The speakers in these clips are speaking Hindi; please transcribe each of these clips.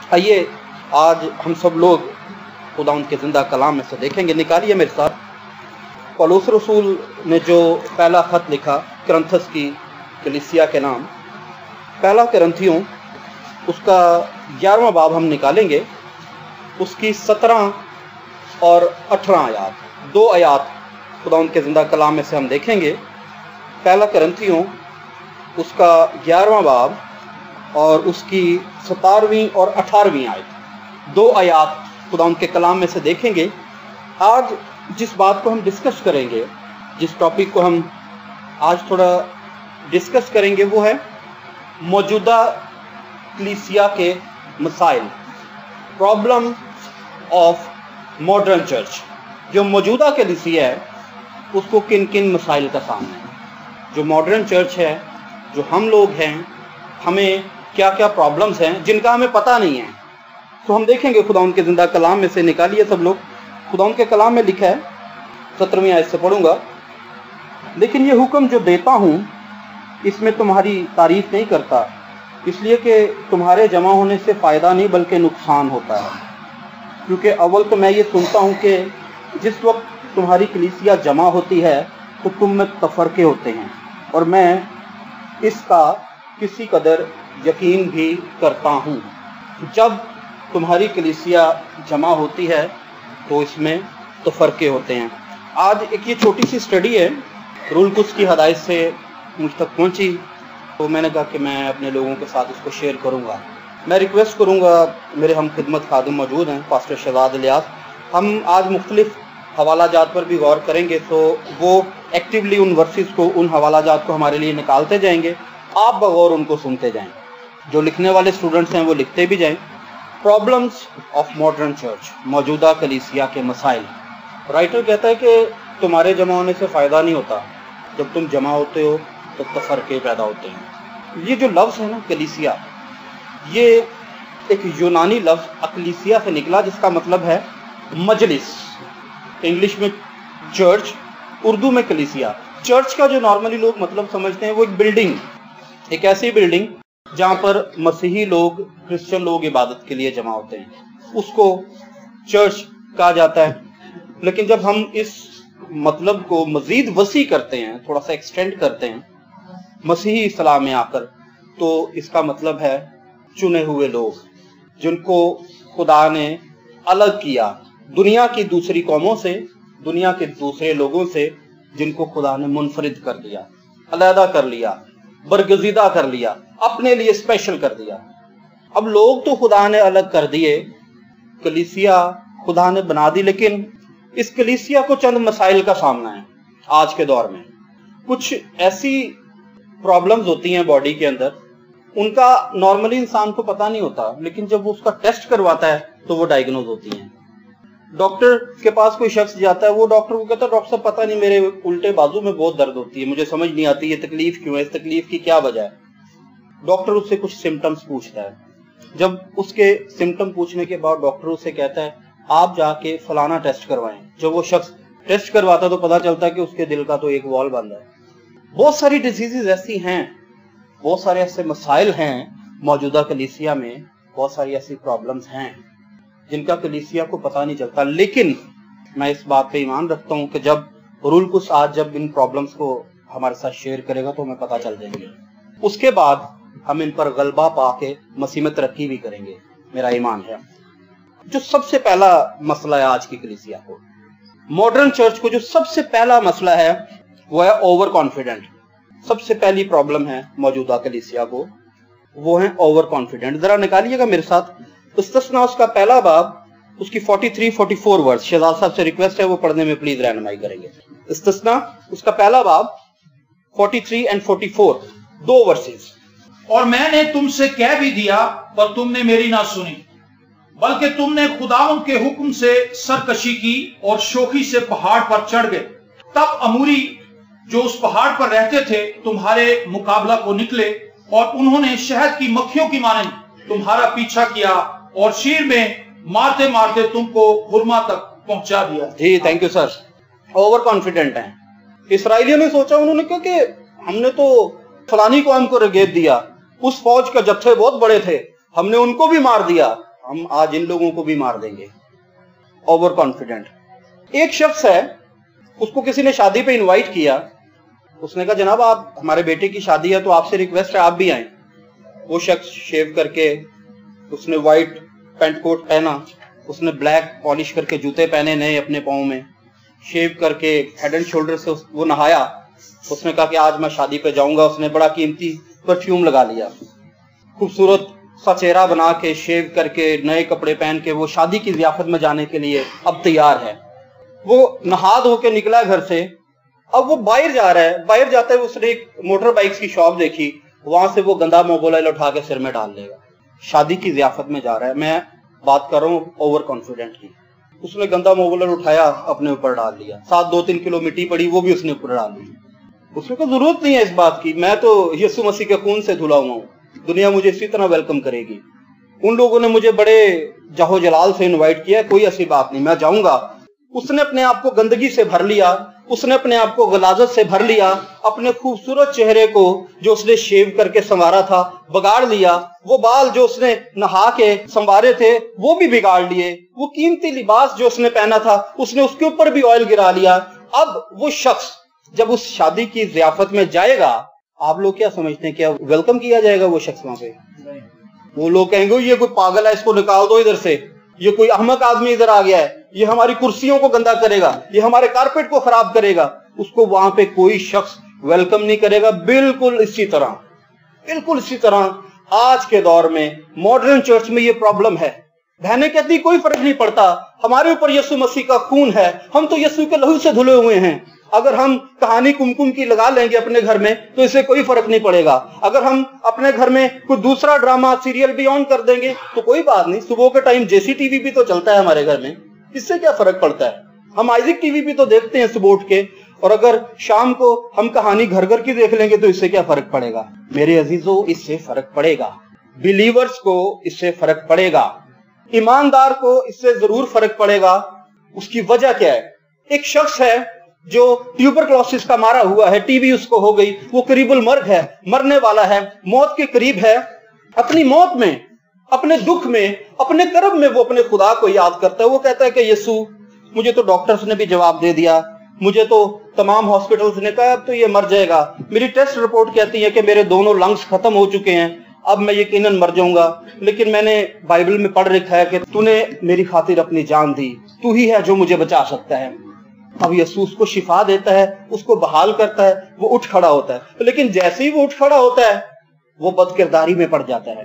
आइए आज हम सब लोग खुदा उनके ज़िंदा कलाम में से देखेंगे। निकालिए मेरे साथ पौलुस रसूल ने जो पहला ख़त लिखा करंथस की कलीसिया के नाम, पहला करंथियों, उसका 11वां बाब हम निकालेंगे। उसकी 17 और 18 आयात, 2 आयात खुदा उनके ज़िंदा कलाम में से हम देखेंगे। पहला करंथियों उसका 11वां बाब और उसकी 17वीं और 18वीं आयत, 2 आयात खुदा उनके कलाम में से देखेंगे। आज जिस बात को हम डिस्कस करेंगे, जिस टॉपिक को हम आज थोड़ा डिस्कस करेंगे, वो है मौजूदा कलीसिया के मसाइल, प्रॉब्लम ऑफ मॉडर्न चर्च। जो मौजूदा कलीसिया है उसको किन किन मसाइल का सामना है, जो मॉडर्न चर्च है, जो हम लोग हैं, हमें क्या क्या प्रॉब्लम्स हैं जिनका हमें पता नहीं है। तो हम देखेंगे खुदा उनके ज़िंदा कलाम में से। निकालिए सब लोग, खुदा उनके कलाम में लिखा है, 17वीं आयत से पढ़ूंगा। लेकिन ये हुक्म जो देता हूँ इसमें तुम्हारी तारीफ नहीं करता, इसलिए कि तुम्हारे जमा होने से फ़ायदा नहीं बल्कि नुकसान होता है। क्योंकि अव्वल तो मैं ये सुनता हूँ कि जिस वक्त तुम्हारी कलीसिया जमा होती है तो तुम में तफरके होते हैं, और मैं इसका किसी कदर यकीन भी करता हूँ। जब तुम्हारी कलीसिया जमा होती है तो इसमें तफरके होते हैं। आज एक ये छोटी सी स्टडी है, रूल कुछ की हदायत से मुझ तक पहुँची, तो मैंने कहा कि मैं अपने लोगों के साथ इसको शेयर करूँगा। मैं रिक्वेस्ट करूँगा, मेरे हम खिदमत खादिम मौजूद हैं, पास्टर शहजाद इलियास। हम आज मुख्तलिफ हवाला जात पर भी गौर करेंगे, तो वो एक्टिवली उन वर्सेस को, उन हवाला जात को हमारे लिए निकालते जाएंगे। आप बगौर उनको सुनते जाएं। जो लिखने वाले स्टूडेंट्स हैं वो लिखते भी जाएं। प्रॉब्लम्स ऑफ मॉडर्न चर्च, मौजूदा कलीसिया के मसाइल। राइटर कहता है कि तुम्हारे जमा होने से फ़ायदा नहीं होता, जब तुम जमा होते हो तो तफरके पैदा होते हैं। ये जो लफ्ज़ है ना कलीसिया, ये एक यूनानी लफ्ज़ अकलीसिया से निकला, जिसका मतलब है मजलिस। इंग्लिश में चर्च, उर्दू में कलीसिया। चर्च का जो नॉर्मली लोग मतलब समझते हैं वो एक बिल्डिंग, एक ऐसी बिल्डिंग जहाँ पर मसीही लोग, क्रिश्चियन लोग इबादत के लिए जमा होते हैं, उसको चर्च कहा जाता है। लेकिन जब हम इस मतलब को मजीद वसी करते हैं, थोड़ा सा एक्सटेंड करते हैं मसीही इस्लाम में आकर, तो इसका मतलब है चुने हुए लोग, जिनको खुदा ने अलग किया दुनिया की दूसरी कौमों से, दुनिया के दूसरे लोगों से, जिनको खुदा ने मुनफरिद कर दिया, अलहदा कर लिया, बरगजीदा कर लिया, अपने लिए स्पेशल कर दिया। अब लोग तो खुदा ने अलग कर दिए, कलीसिया खुदा ने बना दी, लेकिन इस कलीसिया को चंद मसाइल का सामना है आज के दौर में। कुछ ऐसी प्रॉब्लम्स होती हैं बॉडी के अंदर, उनका नॉर्मली इंसान को पता नहीं होता, लेकिन जब वो उसका टेस्ट करवाता है तो वो डायग्नोज होती हैं। डॉक्टर के पास कोई शख्स जाता है, वो डॉक्टर को कहता है, डॉक्टर साहब पता नहीं मेरे उल्टे बाजू में बहुत दर्द होती है, मुझे समझ नहीं आती ये तकलीफ क्यों है, इस तकलीफ की क्या वजह है। डॉक्टर उससे कुछ सिम्टम्स पूछता है। जब उसके सिम्टम पूछने के बाद डॉक्टर उससे कहता है आप जाके फलाना टेस्ट करवाएं। जब वो शख्स टेस्ट करवाता तो पता चलता है कि उसके दिल का तो एक वॉल्व बंद है। बहुत सारी डिजीजेज ऐसी हैं, बहुत सारे ऐसे मसाइल हैं मौजूदा कलीसिया में, बहुत सारी ऐसी प्रॉब्लम्स हैं जिनका कलीसिया को पता नहीं चलता। लेकिन मैं इस बात पे ईमान रखता हूँ कि जब रूल कुछ आज जब इन प्रॉब्लम्स को हमारे साथ शेयर करेगा तो हमें पता चल जाएंगे। उसके बाद हम इन पर गलबा पाके मसीह में तरक्की भी करेंगे, मेरा ईमान है। जो सबसे पहला मसला है आज की कलीसिया को, मॉडर्न चर्च को, जो सबसे पहला मसला है वो है ओवर कॉन्फिडेंट। सबसे पहली प्रॉब्लम है मौजूदा कलीसिया को, वो है ओवर कॉन्फिडेंट। जरा निकालिएगा मेरे साथ इस्तिस्ना उसका पहला बाब, उसकी 43-44 वर्स। शहजाद साहब से रिक्वेस्ट है वो पढ़ने में प्लीज रहनुमाई करेंगे। इस्तिस्ना उसका पहला बाब 43 और 44, 2 वर्सेस। और मैंने तुमसे कह भी दिया पर तुमने मेरी ना सुनी, बल्कि तुमने खुदावंद के हुक्म से सरकशी की और शोखी से पहाड़ पर चढ़ गए। तब अमूरी जो उस पहाड़ पर रहते थे तुम्हारे मुकाबला को निकले, और उन्होंने शहद की मक्खियों की मानंद तुम्हारा पीछा किया और शीर में मारते मारते तुमको हुरमा तक पहुंचा दिया। जी thank you sir. Over confident हैं इसराइलियों ने। सोचा उन्होंने क्योंकि हमने तो फलानी कौम को रगेब दिया, उस फौज के जत्थे बहुत बड़े थे, हमने उनको भी मार दिया, हम आज इन लोगों को भी मार देंगे। Over confident. एक शख्स है, उसको किसी ने शादी पे इनवाइट किया, उसने कहा जनाब आप हमारे बेटे की शादी है तो आपसे रिक्वेस्ट है आप भी आए। वो शख्स शेव करके, उसने व्हाइट पैंट कोट पहना, उसने ब्लैक पॉलिश करके जूते पहने नए अपने पाँव में, शेव करके हेड एंड शोल्डर से वो नहाया। उसने कहा कि आज मैं शादी पे जाऊंगा। उसने बड़ा कीमती परफ्यूम लगा लिया, खूबसूरत सा चेहरा बना के, शेव करके, नए कपड़े पहन के वो शादी की जियाफत में जाने के लिए अब तैयार है। वो नहा धो के निकला घर से, अब वो बाहर जा रहा है। बाहर जाते हुए उसने एक मोटर बाइक्स की शॉप देखी, वहां से वो गंदा मोबाइल उठा के सिर में डाल लेगा। शादी की जियाफत में जा रहा है, मैं बात कर रहा हूँ ओवर कॉन्फिडेंट की। उसने गंदा मोबाइल उठाया, अपने ऊपर डाल लिया। साथ 2-3 किलो मिट्टी पड़ी, वो भी उसने ऊपर डाल ली। उसने कहा जरूरत नहीं है इस बात की, मैं तो यीशु मसीह के खून से धुला हुआ हूँ, दुनिया मुझे इसी तरह वेलकम करेगी। उन लोगों ने मुझे बड़े जाहो जलाल से इनवाइट किया, कोई ऐसी बात नहीं, मैं जाऊंगा। उसने अपने आप को गंदगी से भर लिया, उसने अपने आप को गलाजत से भर लिया, अपने खूबसूरत चेहरे को जो उसने शेव करके संवारा था बिगाड़ लिया। वो बाल जो उसने नहा के संवारे थे वो भी बिगाड़ लिए। वो कीमती लिबास जो उसने पहना था उसने उसके ऊपर भी ऑयल गिरा लिया। अब वो शख्स जब उस शादी की जियाफत में जाएगा, आप लोग क्या समझते हैं, क्या वेलकम किया जाएगा वो शख्स वहां पे? वो लोग कहेंगे ये कोई पागल है, इसको निकाल दो इधर से, ये कोई अहमक आदमी इधर आ गया है, ये हमारी कुर्सियों को गंदा करेगा, ये हमारे कारपेट को खराब करेगा। उसको वहां पे कोई शख्स वेलकम नहीं करेगा। बिल्कुल इसी तरह आज के दौर में मॉडर्न चर्च में ये प्रॉब्लम है। बहनें कहती कोई फर्क नहीं पड़ता, हमारे ऊपर यीशु मसीह का खून है, हम तो यीशु के लहू से धुले हुए हैं। अगर हम कहानी कुमकुम की लगा लेंगे अपने घर में तो इससे कोई फर्क नहीं पड़ेगा। अगर हम अपने घर में कोई दूसरा ड्रामा सीरियल भी ऑन कर देंगे तो कोई बात नहीं, सुबह के टाइम जेसी टीवी भी तो चलता है हमारे घर में, इससे क्या फर्क पड़ता है। हम आइजिक टीवी भी तो देखते हैं सुबह उठ के, और अगर शाम को हम कहानी घर घर की देख लेंगे तो इससे क्या फर्क पड़ेगा। मेरे अजीजों, इससे फर्क पड़ेगा। बिलीवर्स को इससे फर्क पड़ेगा, ईमानदार को इससे जरूर फर्क पड़ेगा। उसकी वजह क्या है? एक शख्स है जो ट्यूबरक्लोसिस का मारा हुआ है, टीबी उसको हो गई, वो करीबुल मर्ग है, मरने वाला है, मौत के करीब है। अपनी मौत में, अपने दुख में, अपने कर्ब में वो अपने खुदा को याद करता है। वो कहता है कि यीशु, मुझे तो डॉक्टर्स ने भी जवाब दे दिया, मुझे तो तमाम हॉस्पिटल्स ने कहा अब तो ये मर जाएगा, मेरी टेस्ट रिपोर्ट कहती है कि मेरे दोनों लंग्स खत्म हो चुके हैं, अब मैं यकीनन मर जाऊंगा, लेकिन मैंने बाइबल में पढ़ रखा है कि तूने मेरी खातिर अपनी जान दी, तू ही है जो मुझे बचा सकता है। अब यीशु उसको शिफा देता है, उसको बहाल करता है, वो उठ खड़ा होता है। लेकिन जैसे ही वो उठ खड़ा होता है वो बदकिरदारी में पड़ जाता है,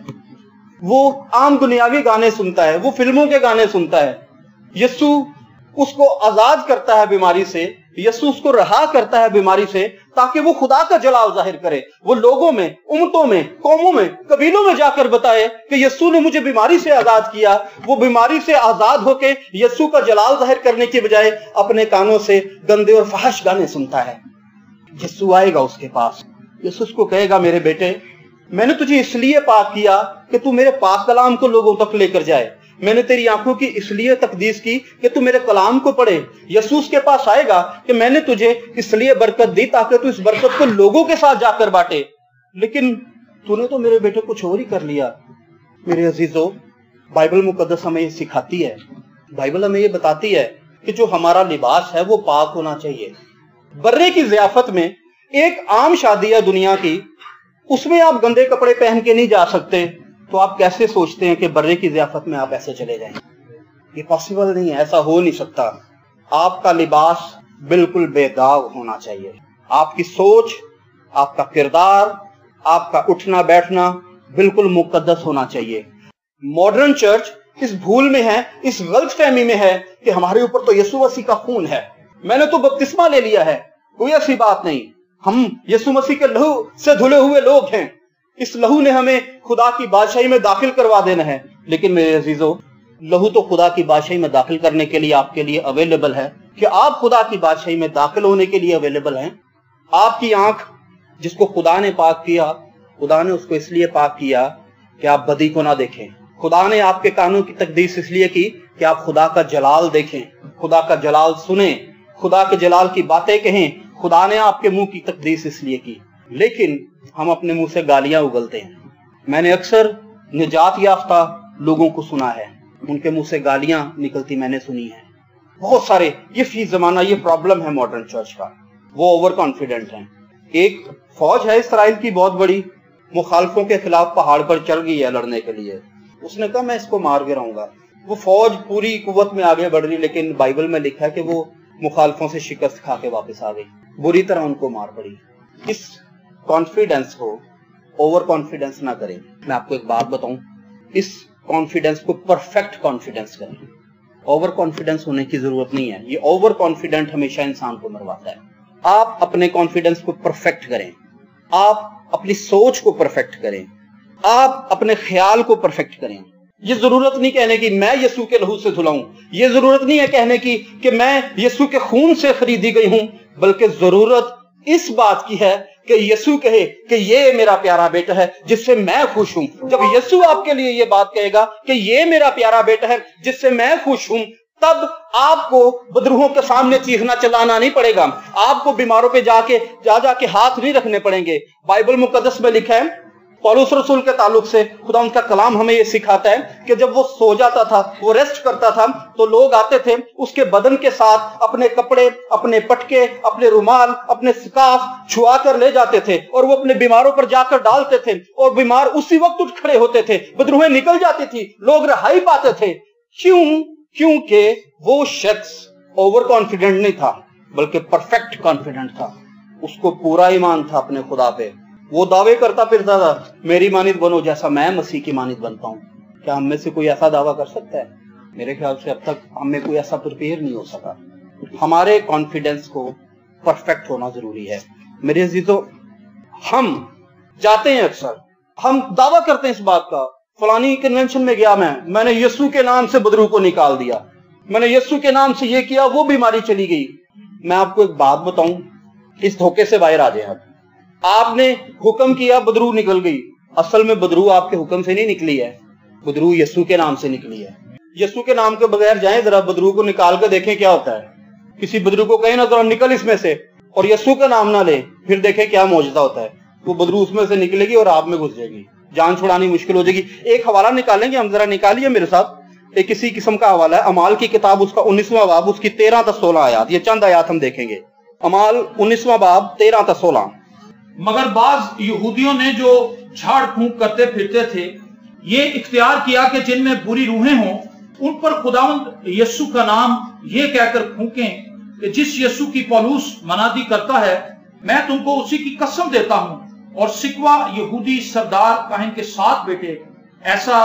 वो आम दुनियावी गाने सुनता है, वो फिल्मों के गाने सुनता है। यीशु उसको आजाद करता है बीमारी से, यीशु उसको रहा करता है बीमारी से, ताकि वो खुदा का जलाल जाहिर करे। वो लोगों में, उम्मतों में, कौमों में, कबीलों में जाकर बताए कि यीशु ने मुझे बीमारी से आजाद किया। वो बीमारी से आजाद होके यीशु का जलाल जाहिर करने के बजाय अपने कानों से गंदे और फहश गाने सुनता है। यीशु आएगा उसके पास, यीशु उसको कहेगा मेरे बेटे, मैंने तुझे इसलिए पाक किया कि तू मेरे पाक कलाम को लोगों तक लेकर जाए। मैंने तेरी आंखों की इसलिए तकदीस की कि तू मेरे कलाम को पढ़े। यीशु उसके पास आएगा कि मैंने तुझे इसलिए बरकत दी ताकि तू इस बरकत को लोगों के साथ जाकर बांटे, लेकिन तूने तो मेरे बेटे कुछ और ही कर लिया। मेरे अजीजों, बाइबल मुकद्दस हमें ये सिखाती है, बाइबल हमें ये बताती है कि जो हमारा लिबास है वो पाक होना चाहिए। बर्रे की जियाफत में, एक आम शादी है दुनिया की, उसमें आप गंदे कपड़े पहन के नहीं जा सकते, तो आप कैसे सोचते हैं कि बर्रे की जियाफत में आप ऐसे चले जाएं? ये पॉसिबल नहीं है, ऐसा हो नहीं सकता। आपका लिबास बिल्कुल बेदाग होना चाहिए। आपकी सोच, आपका किरदार, आपका उठना बैठना बिल्कुल मुकद्दस होना चाहिए। मॉडर्न चर्च इस भूल में है, इस गलतफहमी में है कि हमारे ऊपर तो यीशु मसीह का खून है, मैंने तो बपतिस्मा ले लिया है, कोई ऐसी बात नहीं, हम यीशु मसीह के लहू से धुले हुए लोग हैं, इस लहू ने हमें खुदा की बादशाही में दाखिल करवा देना है। लेकिन मेरे अजीजों, लहू तो खुदा की बादशाही में दाखिल करने के लिए आपके लिए अवेलेबल है कि आप खुदा की बादशाही में दाखिल होने के लिए अवेलेबल हैं। आपकी आंख जिसको खुदा ने पाक किया, खुदा ने उसको इसलिए पाक किया कि आप बदी को ना देखें। खुदा ने आपके कानों की तकदीस इसलिए की कि आप खुदा का जलाल देखें, खुदा का जलाल सुने, खुदा के जलाल की बातें कहें। खुदा ने आपके मुंह की तकदीस इसलिए की, लेकिन हम अपने मुंह से गालियां उगलते हैं। मैंने अक्सर निजात याफ्ता लोगों को सुना है, उनके मुंह से गालियां निकलती मैंने सुनी है, बहुत सारे। ये फी जमाना ये प्रॉब्लम है मॉडर्न चर्च का, वो ओवर कॉन्फिडेंट हैं। एक फौज है इसराइल की बहुत बड़ी, मुखालफों के खिलाफ पहाड़ पर चढ़ गई है लड़ने के लिए। उसने कहा मैं इसको मार गिराऊंगा। वो फौज पूरी कुव्वत में आगे बढ़ रही, लेकिन बाइबल में लिखा है कि वो मुखालफों से शिकस्त खा के वापस आ गई, बुरी तरह उनको मार पड़ी। इस कॉन्फिडेंस को ओवर कॉन्फिडेंस ना करें। मैं आपको एक बात बताऊं, इस कॉन्फिडेंस को परफेक्ट कॉन्फिडेंस करें। ओवर कॉन्फिडेंस होने की जरूरत नहीं है, ये ओवर कॉन्फिडेंट हमेशा इंसान को मरवाता है। आप अपने कॉन्फिडेंस को परफेक्ट करें, आप अपनी सोच को परफेक्ट करें, आप अपने ख्याल को परफेक्ट करें। ये जरूरत नहीं कहने की मैं यीशु के लहू से धुलाऊं, ये जरूरत नहीं है कहने की कि मैं यीशु के खून से खरीदी गई हूं, बल्कि जरूरत इस बात की है कि यीशु कहे कि ये मेरा प्यारा बेटा है जिससे मैं खुश हूं। जब यीशु आपके लिए ये बात कहेगा कि ये मेरा प्यारा बेटा है जिससे मैं खुश हूं, तब आपको बदरूहों के सामने चीखना चिल्लाना नहीं पड़ेगा, आपको बीमारों पे जाके हाथ नहीं रखने पड़ेंगे। बाइबल मुकद्दस में लिखा है, पौलुस रसूल के ताल्लुक से खुदा उनका कलाम हमें ये सिखाता है कि जब वो सो जाता था, वो रेस्ट करता था, तो लोग आते थे उसके बदन के साथ अपने कपड़े, अपने पटके, अपने रुमाल, अपने स्कार्फ छुआ कर ले जाते थे और वो अपने बीमारों पर जाकर डालते थे और बीमार उसी वक्त उठ खड़े होते थे, बदरूहें निकल जाती थी, लोग रहाई पाते थे। क्योंकि वो शख्स ओवर कॉन्फिडेंट नहीं था, बल्कि परफेक्ट कॉन्फिडेंट था। उसको पूरा ईमान था अपने खुदा पे। वो दावे करता फिरता था, मेरी मानित बनो जैसा मैं मसीह की मानित बनता हूं। क्या हम में से कोई ऐसा दावा कर सकता है? मेरे ख्याल से अब तक हम में कोई ऐसा प्रिपेयर नहीं हो सका। हमारे कॉन्फिडेंस को परफेक्ट होना जरूरी है। मेरे अजीजों, हम जाते हैं, अक्सर हम दावा करते हैं इस बात का, फलानी कन्वेंशन में गया मैंने यीशु के नाम से बदरू को निकाल दिया, मैंने यीशु के नाम से ये किया, वो बीमारी चली गई। मैं आपको एक बात बताऊं, इस धोखे से बाहर आ जाए। आपने हुक्म किया, बदरू निकल गई। असल में बदरू आपके हुक्म से नहीं निकली है, बदरू यीशु के नाम से निकली है। यीशु के नाम के बगैर जाएं, जरा बदरू को निकाल कर देखें क्या होता है। किसी बदरू को कहें ना जरा निकल इसमें से, और यीशु का नाम ना ले, फिर देखें क्या मौजूदा होता है। वो बदरू उसमें से निकलेगी और आप में घुस जाएगी, जान छुड़ानी मुश्किल हो जाएगी। एक हवाला निकालेंगे हम, जरा निकालिए मेरे साथ। एक किसी किस्म का हवाला है, अमाल की किताब, उसका 19वां बाब, उसकी 13 से 16 आयात। ये चंद आयात हम देखेंगे। अमाल 19वां बाब 13 से 16। मगर बाज यहूदियों ने जो झाड़ फूंक करते फिरते थे, ये इख्तियार किया कि जिनमें बुरी रूहें हों उन पर खुदावंद यीशु का नाम ये कहकर फूंकें कि जिस यीशु की पौलुस मनादी करता है, मैं तुमको उसी की कसम देता हूं। और सिकवा यहूदी सरदार काहिन के 7 बेटे ऐसा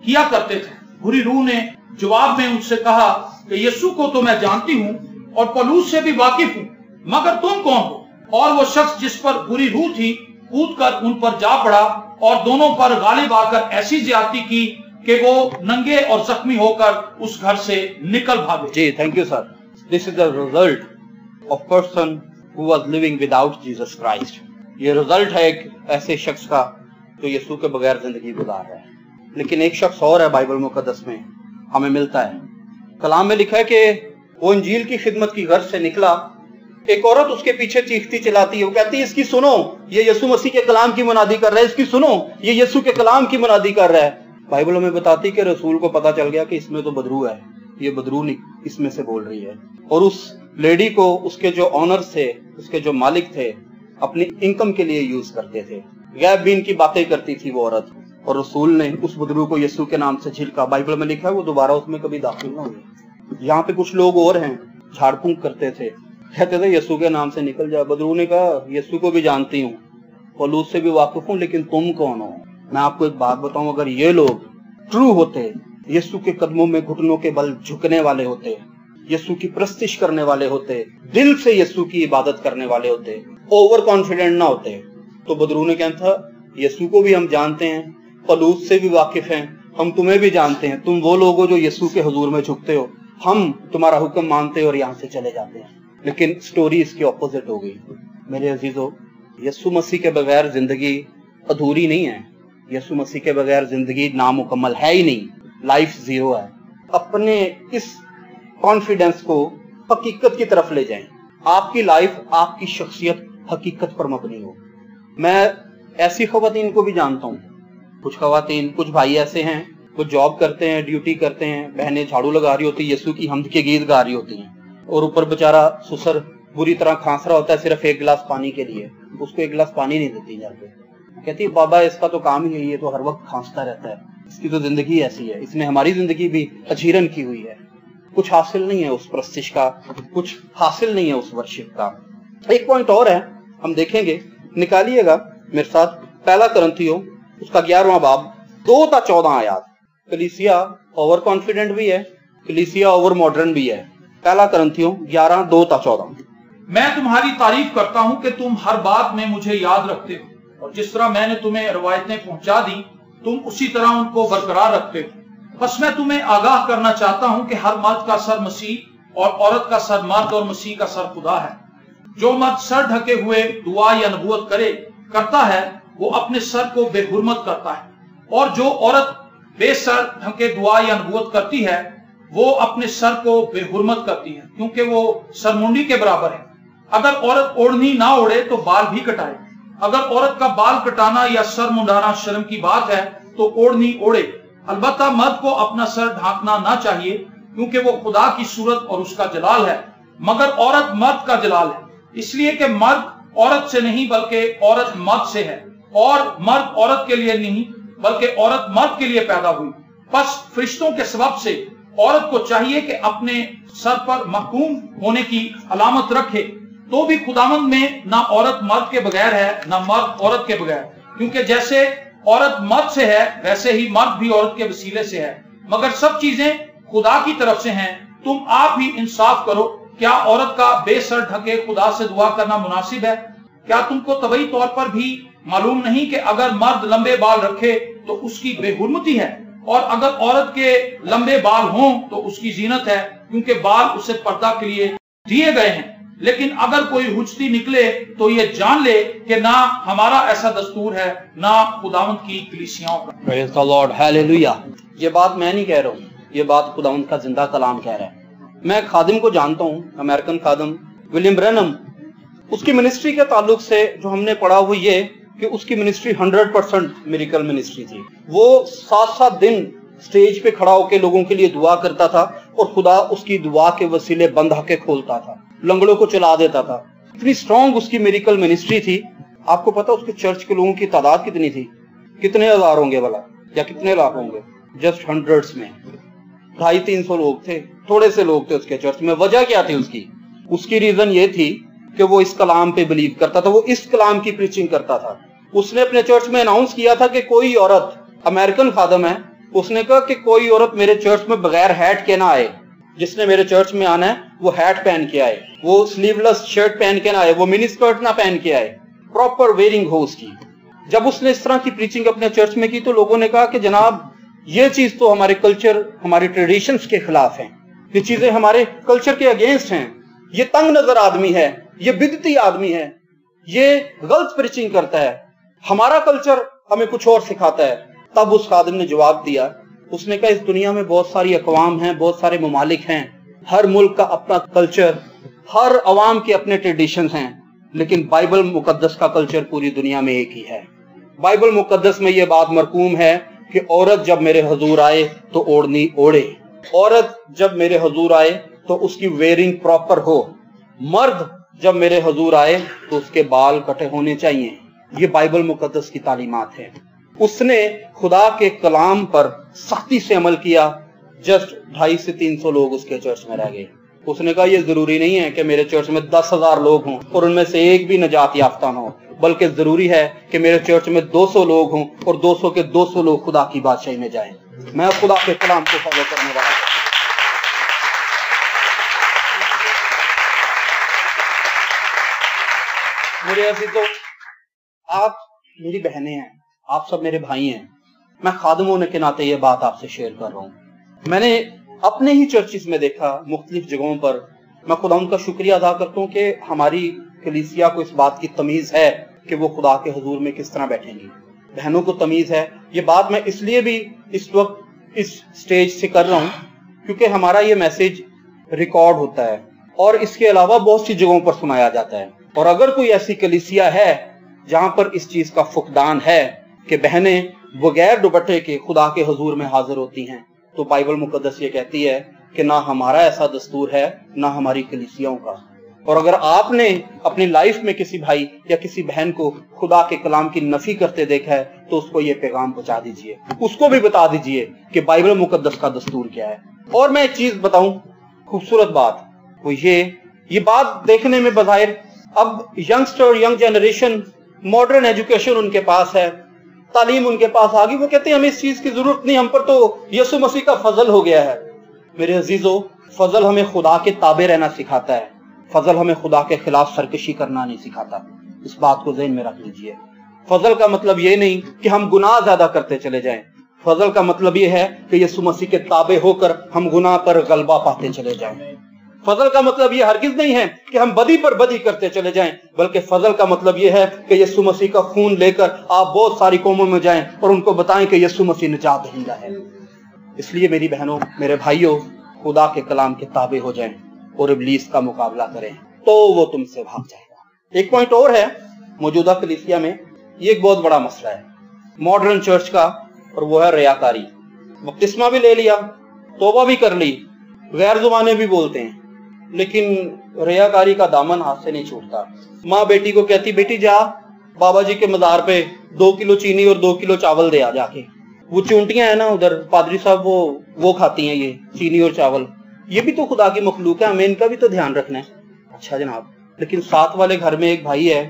किया करते थे। बुरी रूह ने जवाब में उनसे कहा कि यीशु को तो मैं जानती हूं और पौलुस से भी वाकिफ हूं, मगर तुम कौन हो? और वो शख्स जिस पर बुरी रूह थी कूद कर उन पर जा पड़ा और दोनों पर गालिब आकर ऐसी ज्यादती की कि वो नंगे और जख्मी होकर उस घर से निकल भागे। जी, thank you sir. This is the result of person who was living without Jesus Christ. ये रिजल्ट है एक ऐसे शख्स का जो यीशु के बगैर जिंदगी गुजार रहा है। लेकिन एक शख्स और है बाइबल मुकद्दस में हमें मिलता है। कलाम में लिखा है कि वो इंजील की खिदमत की गर्ज से निकला, एक औरत उसके पीछे चीखती चिल्लाती है, वो कहती है इसकी सुनो, ये यीशु मसीह के कलाम की मुनादी कर रहा है, इसकी सुनो, ये यीशु के कलाम की मुनादी कर रहा है। बाइबल हमें बताती कि रसूल को पता चल गया कि इसमें तो बदरू है, ये बदरू इसमें से बोल रही है। और उस लेडी को उसके जो ऑनर्स थे, उसके जो मालिक थे, अपनी इनकम के लिए यूज करते थे। गैब बीन की बातें करती थी वो औरत, और रसूल ने उस बदरू को यीशु के नाम से झिड़का। बाइबल में लिखा है वो दोबारा उसमें कभी दाखिल ना हुए। यहाँ पे कुछ लोग और हैं, झाड़ फूंक करते थे, कहते थे यीशु के नाम से निकल जाए। बदरू ने कहा यीशु को भी जानती हूँ, पौलुस से भी वाकिफ हूँ, लेकिन तुम कौन हो? मैं आपको एक बात बताऊं, अगर ये लोग ट्रू होते, यीशु के कदमों में घुटनों के बल झुकने वाले होते, यीशु की प्रस्तिश करने वाले होते, दिल से यीशु की इबादत करने वाले होते, ओवर कॉन्फिडेंट ना होते, तो बदरू ने क्या था, यीशु को भी हम जानते हैं, पौलुस से भी वाकिफ हैं, हम तुम्हें भी जानते हैं, तुम वो लोग हो जो यीशु के हुजूर में झुकते हो, हम तुम्हारा हुक्म मानते और यहाँ से चले जाते हैं। लेकिन स्टोरी इसकी ऑपोजिट हो गई। मेरे अजीजों, यीशु मसीह के बगैर जिंदगी अधूरी नहीं है, यीशु मसीह के बगैर जिंदगी नामुकम्मल है ही नहीं, लाइफ जीरो है। अपने इस कॉन्फिडेंस को हकीकत की तरफ ले जाएं। आपकी लाइफ, आपकी शख्सियत हकीकत पर मबनी हो। मैं ऐसी खवातीन को भी जानता हूँ, कुछ खवातीन, कुछ भाई ऐसे हैं वो जॉब करते हैं, ड्यूटी करते हैं, बहनें झाड़ू लगा रही होती है, यीशु की हम्द के गीत गा रही होती हैं, और ऊपर बेचारा ससुर बुरी तरह खांस रहा होता है सिर्फ एक गिलास पानी के लिए, उसको एक गिलास पानी नहीं देती जाके। कहती है बाबा इसका तो काम ही यही है, तो हर वक्त खांसता रहता है, इसकी तो जिंदगी ऐसी है, इसने हमारी जिंदगी भी अजीरन की हुई है। कुछ हासिल नहीं है उस प्रस्तिश का, कुछ हासिल नहीं है उस वर्शिप का। एक पॉइंट और है, हम देखेंगे, निकालिएगा मेरे साथ, पहला कुरिन्थियों उसका 11वां बाब 2-14 आयात। कलीसिया ओवर कॉन्फिडेंट भी है, कलीसिया ओवर मॉडर्न भी है। पहला कुरिन्थियों 11:2-14। मैं तुम्हारी तारीफ करता हूं कि तुम हर बात में मुझे याद रखते हो, और जिस तरह मैंने तुम्हें रवायतें पहुंचा दी तुम उसी तरह उनको बरकरार रखते हो। बस मैं तुम्हें आगाह करना चाहता हूं कि हर मर्द का सर मसीह और औरत का सर मर्द और मसीह का सर खुदा है। जो मर्द सर ढके हुए दुआ या नबूवत करता है वो अपने सर को बेहुरमत करता है, और जो औरत बेसर ढके दुआ या नबूवत करती है वो अपने सर को बेहुरमत करती है, क्योंकि वो सरमुंडी के बराबर है। अगर औरत ओढ़नी ना ओढ़े तो बाल भी कटाए। अगर औरत का बाल कटाना या सर मुंडाना शर्म की बात है तो ओढ़नी ओढ़े। अलबत्ता मर्द को अपना सर ढांकना ना चाहिए, क्योंकि वो खुदा की सूरत और उसका जलाल है, मगर औरत मर्द का जलाल है, इसलिए कि मर्द औरत से नहीं बल्कि औरत मर्द से है, और मर्द औरत के लिए नहीं बल्कि औरत मर्द के लिए पैदा हुई। बस फरिश्तों के सबब से औरत को चाहिए कि अपने सर पर महकूम होने की अलामत रखे, तो भी खुदावंद में ना औरत मर्द के बगैर है ना मर्द औरत के बगैर, क्योंकि जैसे औरत मर्द से है वैसे ही मर्द भी औरत के वसीले से है, मगर सब चीजें खुदा की तरफ से हैं। तुम आप ही इंसाफ करो, क्या औरत का बेसर ढके खुदा से दुआ करना मुनासिब है? क्या तुमको तबई तौर पर भी मालूम नहीं कि अगर मर्द लंबे बाल रखे तो उसकी बेहुरमती है, और अगर औरत के लंबे बाल हों तो उसकी जीनत है, क्योंकि बाल उसे पर्दा के लिए दिए गए हैं। लेकिन अगर कोई हुज्जती निकले तो ये जान ले कि ना हमारा ऐसा दस्तूर है ना खुदावंद की कलीसियाओं का। Praise the Lord, hallelujah. ये बात मैं नहीं कह रहा हूँ, ये बात खुदावंद का जिंदा कलाम कह रहा है। मैं खादिम को जानता हूँ, अमेरिकन खादिम विलियम ब्रैनम, उसकी मिनिस्ट्री के ताल्लुक से जो हमने पढ़ा वो ये कि उसकी मिनिस्ट्री 100% मिरेकल मिनिस्ट्री थी। वो 7-7 दिन स्टेज पे खड़ा होकर लोगों के लिए दुआ करता था, और खुदा उसकी दुआ के वसीले बंद आके खोलता था, लंगड़ों को चला देता था। इतनी स्ट्रॉन्ग उसकी मिरेकल मिनिस्ट्री थी। आपको पता उसके चर्च के लोगों की तादाद कितनी थी? कितने हजार होंगे भला, या कितने लाख होंगे? जस्ट हंड्रेड्स में, 250-300 लोग थे, थोड़े से लोग थे उसके चर्च में। वजह क्या थी उसकी रीजन ये थी कि वो इस कलाम पे बिलीव करता था, वो इस कलाम की प्रीचिंग करता था। उसने अपने चर्च में अनाउंस किया था कि कोई औरत, अमेरिकन खादम है, उसने कहा कि कोई औरत मेरे चर्च में बगैर हैट के ना आए। जिसने मेरे चर्च में आना है वो हैट पहन के आए, वो स्लीवलेस शर्ट पहन के ना आए, वो मिनी स्कर्ट ना पहन के आए, प्रॉपर वेयरिंग हो उसकी। जब उसने इस तरह की प्रीचिंग अपने चर्च में की तो लोगों ने कहा कि जनाब ये चीज तो हमारे कल्चर, हमारी ट्रेडिशंस के खिलाफ है, ये चीजें हमारे कल्चर के अगेंस्ट हैं, ये तंग नजर आदमी है, ये बिदती आदमी है, ये गलत प्रीचिंग करता है, हमारा कल्चर हमें कुछ और सिखाता है। तब उस खादिम ने जवाब दिया, उसने कहा इस दुनिया में बहुत सारी अकवाम हैं, बहुत सारे ममालिक हैं, हर मुल्क का अपना कल्चर, हर अवाम के अपने ट्रेडिशंस हैं, लेकिन बाइबल मुकद्दस का कल्चर पूरी दुनिया में एक ही है। बाइबल मुकद्दस में यह बात मरकूम है कि औरत जब मेरे हुजूर आए तो ओढ़नी ओढ़े, औरत जब मेरे हुजूर आए तो उसकी वेयरिंग प्रॉपर हो, मर्द जब मेरे हुजूर आए तो उसके बाल कटे होने चाहिए। ये बाइबल मुकद्दस की तालीमात है। उसने खुदा के कलाम पर सख्ती से अमल किया। जस्ट 250 से 300 लोग उसके चर्च में रह गए। उसने कहा यह जरूरी नहीं है कि मेरे चर्च में 10,000 लोग हों और उनमें से एक भी नजात याफ्ता ना हो, बल्कि जरूरी है कि मेरे चर्च में 200 लोग हों और 200 के 200 लोग खुदा की बादशाही में जाएं। मैं खुदा के कलाम को फॉलो करने वाला हूं। मेरे ऐसी तो आप मेरी बहनें हैं, आप सब मेरे भाई हैं। मैं खादिम होने के नाते ये बात आपसे शेयर कर रहा हूं। मैंने अपने ही चर्चिस में देखा, मुख्तलिफ जगहों पर। मैं खुदा उनका शुक्रिया अदा करता हूँ कि हमारी कलीसिया को इस बात की तमीज है कि वो खुदा के हुजूर में किस तरह बैठेंगी। बहनों को तमीज है। ये बात मैं इसलिए भी इस वक्त इस स्टेज से कर रहा हूँ क्योंकि हमारा ये मैसेज रिकॉर्ड होता है और इसके अलावा बहुत सी जगहों पर सुनाया जाता है। और अगर कोई ऐसी कलीसिया है जहां पर इस चीज का फुकदान है कि बहनें बगैर दुपट्टे के खुदा के हुजूर में हाजिर होती हैं, तो बाइबल मुकद्दस ये कहती है कि ना हमारा ऐसा दस्तूर है, ना हमारी कलीसियाओं का। और अगर आपने अपनी लाइफ में किसी भाई या किसी बहन को खुदा के कलाम की नफी करते देखा है, तो उसको ये पैगाम पहुंचा दीजिए, उसको भी बता दीजिए कि बाइबल मुकद्दस का दस्तूर क्या है। और मैं एक चीज बताऊं, खूबसूरत बात, वो ये बात देखने में बज़ाहिर अब youngster, young generation, modern education उनके पास है, तालीम उनके पास आ गई, वो कहते हैं हमें इस चीज की जरूरत नहीं, हम पर तो यीशु मसीह का फजल हो गया है। मेरे अजीजों, फजल हमें खुदा के ताबे रहना सिखाता है, फजल हमें खुदा के खिलाफ सरकशी करना नहीं सिखाता। इस बात को ज़हन में रख लीजिए। फजल का मतलब ये नहीं कि हम गुनाह ज्यादा करते चले जाएं, फजल का मतलब ये है कि यीशु मसीह के ताबे होकर हम गुनाह पर गलबा पाते चले जाएं। फजल का मतलब ये हरगिज नहीं है कि हम बदी पर बदी करते चले जाएं, बल्कि फजल का मतलब ये है कि यीशु मसीह का खून लेकर आप बहुत सारी कौमों में जाएं और उनको बताएं कि यीशु मसीह निजात दहिंदा है। इसलिए मेरी बहनों, मेरे भाइयों, खुदा के कलाम के ताबे हो जाएं और इब्लीस का मुकाबला करें, तो वो तुमसे भाग जाएगा। एक पॉइंट और है मौजूदा कलीसिया में, ये एक बहुत बड़ा मसला है मॉडर्न चर्च का, और वो है रियाकारी। बपतिस्मा भी ले लिया, तौबा भी कर ली, गैर जुबानें भी बोलते हैं, लेकिन रियाकारी का दामन हाथ से नहीं छूटता। माँ बेटी को कहती, बेटी जा बाबा जी के मजार पे 2 किलो चीनी और 2 किलो चावल दे आ जाके। वो चूंटियां है ना उधर, पादरी साहब वो खाती हैं ये चीनी और चावल, ये भी तो खुदा की मखलूक है, हमें इनका भी तो ध्यान रखना है। अच्छा जनाब, लेकिन साथ वाले घर में एक भाई है,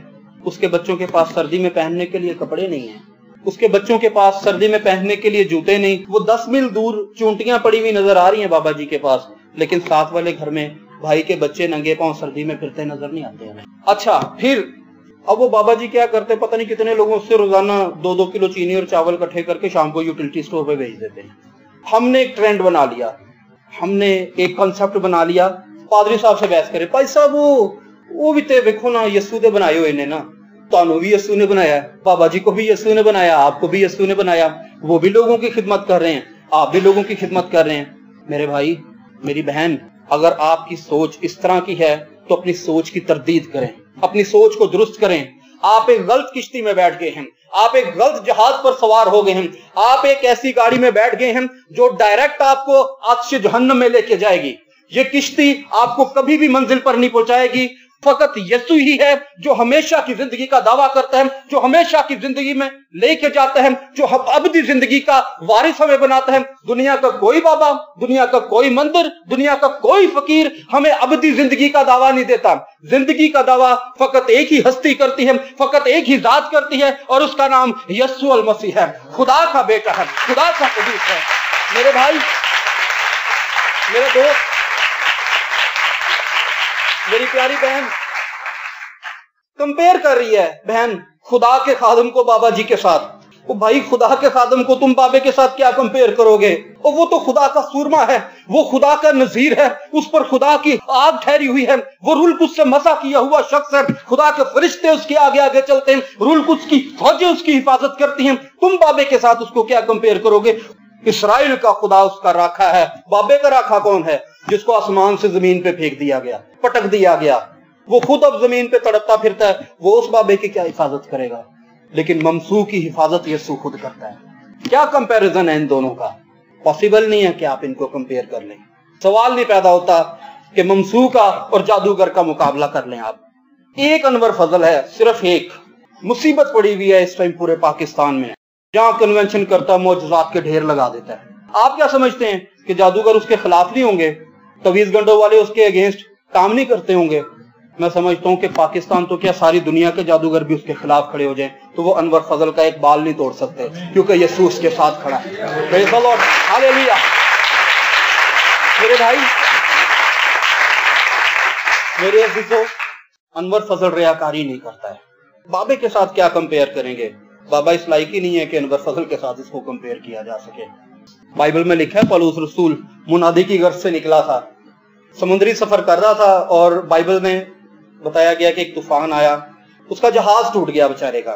उसके बच्चों के पास सर्दी में पहनने के लिए कपड़े नहीं है, उसके बच्चों के पास सर्दी में पहनने के लिए जूते नहीं, वो 10 मील दूर चूंटियां पड़ी हुई नजर आ रही हैं बाबा जी के पास, लेकिन साथ वाले घर में भाई के बच्चे नंगे पांव सर्दी में फिरते नजर नहीं आते हमें। अच्छा, फिर अब वो बाबा जी क्या करते, पता नहीं कितने लोगों से रोजाना 2-2 किलो चीनी और चावल इकट्ठे करके शाम को यूटिलिटी स्टोर पे भेज देते हैं। हमने एक ट्रेंड बना लिया, हमने एक कॉन्सेप्ट बना लिया, पादरी साहब से बहस करे, भाई साहब वो भी ते देखो ना, यीशु ने बनाए हुए ने ना, तानू भी यीशु ने बनाया, बाबा जी को भी यीशु ने बनाया, आपको भी यीशु ने बनाया, वो भी लोगों की खिदमत कर रहे हैं, आप भी लोगों की खिदमत कर रहे हैं। मेरे भाई, मेरी बहन, अगर आपकी सोच इस तरह की है तो अपनी सोच की तरदीद करें, अपनी सोच को दुरुस्त करें। आप एक गलत किश्ती में बैठ गए हैं, आप एक गलत जहाज पर सवार हो गए हैं, आप एक ऐसी गाड़ी में बैठ गए हैं जो डायरेक्ट आपको आतिश जहन्नम में लेके जाएगी। ये किश्ती आपको कभी भी मंजिल पर नहीं पहुंचाएगी। फकत यीशु ही है जो हमेशा की जिंदगी का दावा करता है, जो हमेशा की जिंदगी में लेके जाता है, जो अबदी जिंदगी का वारिस हमें बनाता है। दुनिया का कोई बाबा, दुनिया का कोई मंदिर, दुनिया का कोई फकीर हमें अबदी जिंदगी का दावा नहीं देता। जिंदगी का दावा फकत एक ही हस्ती करती है, फकत एक ही जात करती है, और उसका नाम यीशु अल मसीह है, खुदा का बेटा है, खुदा का कदीस है। मेरे भाई, मेरे दोस्त, मेरी प्यारी बहन कंपेयर कर रही है बहन खुदा के खादम को बाबा जी के साथ। वो भाई, खुदा के खादम को तुम बाबे के साथ क्या कंपेयर करोगे? और वो तो खुदा का सूरमा है, वो खुदा का नजीर है, उस पर खुदा की आग ठहरी हुई है, वो रूल कुछ से मसा किया हुआ शख्स है, खुदा के फरिश्ते उसके आगे आगे चलते हैं, रूल कुछ की फौजें उसकी हिफाजत करती हैं। तुम बाबे के साथ उसको क्या कंपेयर करोगे? इस्राएल का खुदा उसका राखा है। बाबे का राखा कौन है? जिसको आसमान से जमीन पे फेंक दिया गया, पटक दिया गया, वो खुद अब जमीन पे तड़पता फिरता है, वो उस बाबे की क्या हिफाजत करेगा? लेकिन ममसू की हिफाजत यीशु खुद करता है। क्या कंपैरिजन है इन दोनों का? पॉसिबल नहीं है कि आप इनको कंपेयर कर लें। सवाल नहीं पैदा होता कि ममसू का और जादूगर का मुकाबला कर लें आप। एक अनवर फजल है, सिर्फ एक। मुसीबत पड़ी हुई है इस टाइम पूरे पाकिस्तान में, जहां कन्वेंशन करता मौजूदात के ढेर लगा देता है। आप क्या समझते हैं कि जादूगर उसके खिलाफ नहीं होंगे? तवीज गंडों वाले उसके अगेंस्ट काम नहीं करते होंगे? मैं समझता हूं कि पाकिस्तान तो क्या सारी दुनिया के जादूगर भी उसके खिलाफ खड़े हो जाएं, तो वो अनवर फजल का एक बाल नहीं तोड़ सकते, क्योंकि यीशु उसके साथ खड़ा है। Praise the Lord, hallelujah. मेरे भाई, मेरे अजीजों, अनवर फजल रियाकारी नहीं करता है। बाबे के साथ क्या कंपेयर करेंगे? बाबा इस लायक ही नहीं है कि अनवर फजल के साथ इसको कंपेयर किया जा सके। बाइबल में लिखा है पौलुस रसूल मुनादी की गर्ज से निकला था, समुद्री सफर कर रहा था, और बाइबल में बताया गया कि एक तूफान आया, उसका जहाज टूट गया बेचारे का,